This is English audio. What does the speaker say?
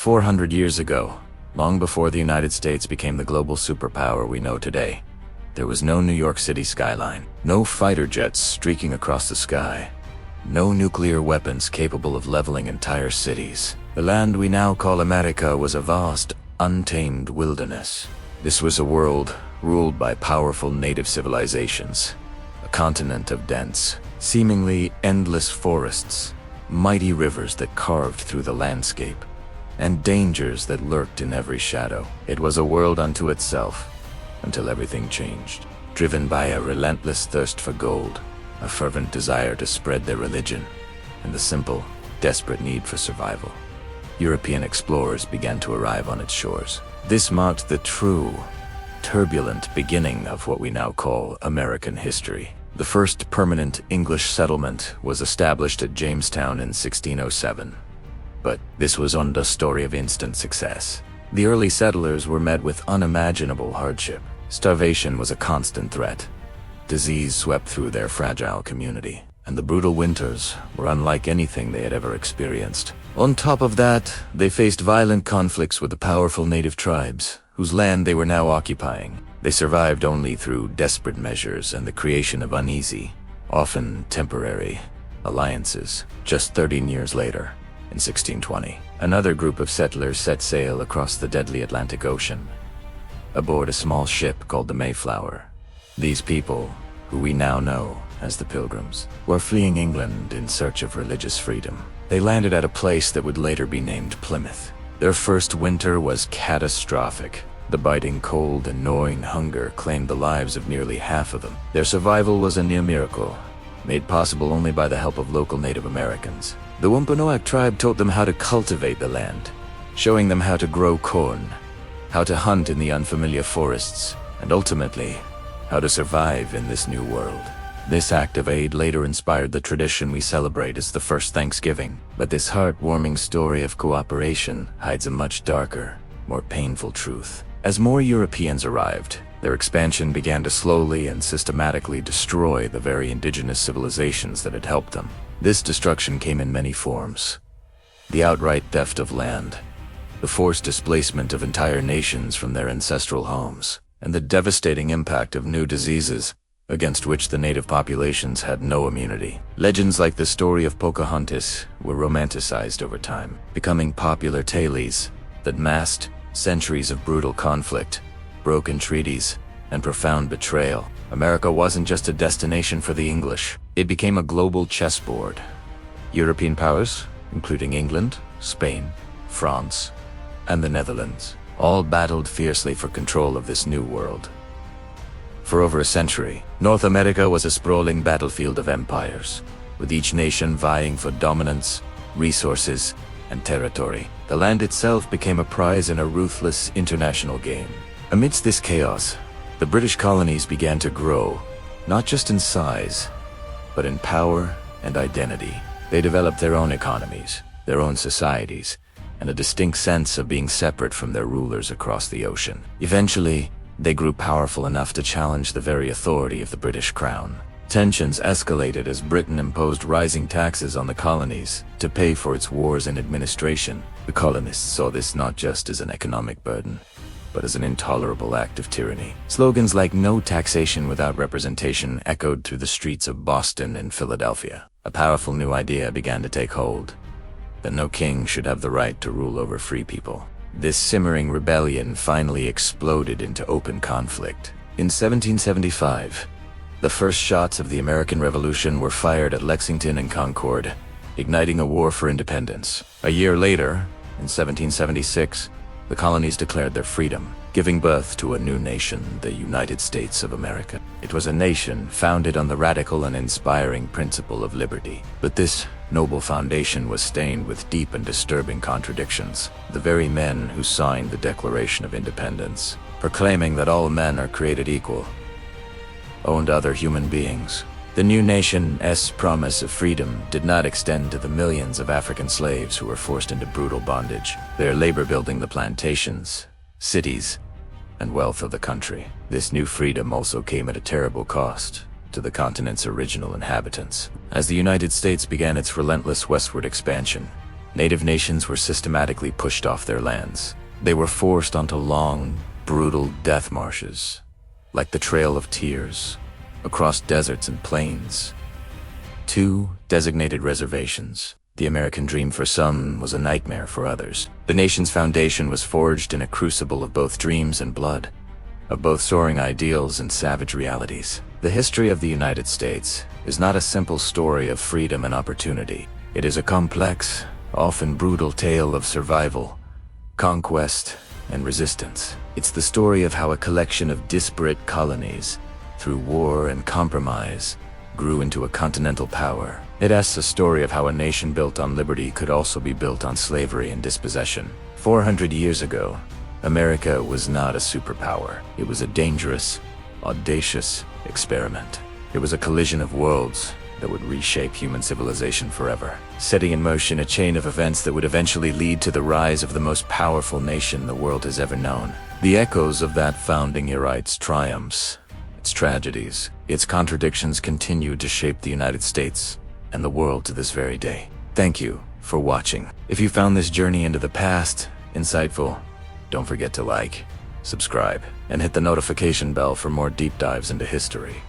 400 years ago, long before the United States became the global superpower we know today, there was no New York City skyline, no fighter jets streaking across the sky, no nuclear weapons capable of leveling entire cities. The land we now call America was a vast, untamed wilderness. This was a world ruled by powerful native civilizations, a continent of dense, seemingly endless forests, mighty rivers that carved through the landscape, and dangers that lurked in every shadow. It was a world unto itself, until everything changed. Driven by a relentless thirst for gold, a fervent desire to spread their religion, and the simple, desperate need for survival, European explorers began to arrive on its shores. This marked the true, turbulent beginning of what we now call American history. The first permanent English settlement was established at Jamestown in 1607. But this was not a story of instant success. The early settlers were met with unimaginable hardship. Starvation was a constant threat. Disease swept through their fragile community, and the brutal winters were unlike anything they had ever experienced. On top of that, they faced violent conflicts with the powerful native tribes, whose land they were now occupying. They survived only through desperate measures and the creation of uneasy, often temporary, alliances. Just 13 years later, in 1620, another group of settlers set sail across the deadly Atlantic Ocean, aboard a small ship called the Mayflower. These people, who we now know as the Pilgrims, were fleeing England in search of religious freedom. They landed at a place that would later be named Plymouth. Their first winter was catastrophic. The biting cold and gnawing hunger claimed the lives of nearly half of them. Their survival was a near miracle, made possible only by the help of local Native Americans. The Wampanoag tribe taught them how to cultivate the land, showing them how to grow corn, how to hunt in the unfamiliar forests, and ultimately, how to survive in this new world. This act of aid later inspired the tradition we celebrate as the first Thanksgiving. But this heartwarming story of cooperation hides a much darker, more painful truth. As more Europeans arrived, their expansion began to slowly and systematically destroy the very indigenous civilizations that had helped them. This destruction came in many forms: the outright theft of land, the forced displacement of entire nations from their ancestral homes, and the devastating impact of new diseases against which the native populations had no immunity. Legends like the story of Pocahontas were romanticized over time, becoming popular tales that masked centuries of brutal conflict, broken treaties, and profound betrayal. America wasn't just a destination for the English. It became a global chessboard. European powers, including England, Spain, France, and the Netherlands, all battled fiercely for control of this new world. For over a century, North America was a sprawling battlefield of empires, with each nation vying for dominance, resources, and territory. The land itself became a prize in a ruthless international game. Amidst this chaos, the British colonies began to grow, not just in size, but in power and identity. They developed their own economies, their own societies, and a distinct sense of being separate from their rulers across the ocean. Eventually, they grew powerful enough to challenge the very authority of the British Crown. Tensions escalated as Britain imposed rising taxes on the colonies to pay for its wars and administration. The colonists saw this not just as an economic burden, but as an intolerable act of tyranny. Slogans like "No taxation without representation" echoed through the streets of Boston and Philadelphia. A powerful new idea began to take hold: that no king should have the right to rule over free people. This simmering rebellion finally exploded into open conflict. In 1775, the first shots of the American Revolution were fired at Lexington and Concord, igniting a war for independence. A year later, in 1776, the colonies declared their freedom, giving birth to a new nation, the United States of America. It was a nation founded on the radical and inspiring principle of liberty. But this noble foundation was stained with deep and disturbing contradictions. The very men who signed the Declaration of Independence, proclaiming that all men are created equal, owned other human beings. The new nation's promise of freedom did not extend to the millions of African slaves who were forced into brutal bondage, their labor building the plantations, cities, and wealth of the country. This new freedom also came at a terrible cost to the continent's original inhabitants. As the United States began its relentless westward expansion, native nations were systematically pushed off their lands. They were forced onto long, brutal death marshes, like the Trail of Tears, across deserts and plains. 2 designated reservations. The American dream for some was a nightmare for others. The nation's foundation was forged in a crucible of both dreams and blood, of both soaring ideals and savage realities. The history of the United States is not a simple story of freedom and opportunity. It is a complex, often brutal tale of survival, conquest, and resistance. It's the story of how a collection of disparate colonies, through war and compromise, grew into a continental power. It asks a story of how a nation built on liberty could also be built on slavery and dispossession. 400 years ago, America was not a superpower. It was a dangerous, audacious experiment. It was a collision of worlds that would reshape human civilization forever, setting in motion a chain of events that would eventually lead to the rise of the most powerful nation the world has ever known. The echoes of that founding era, its triumphs, its tragedies, its contradictions continue to shape the United States and the world to this very day. Thank you for watching. If you found this journey into the past insightful, don't forget to like, subscribe, and hit the notification bell for more deep dives into history.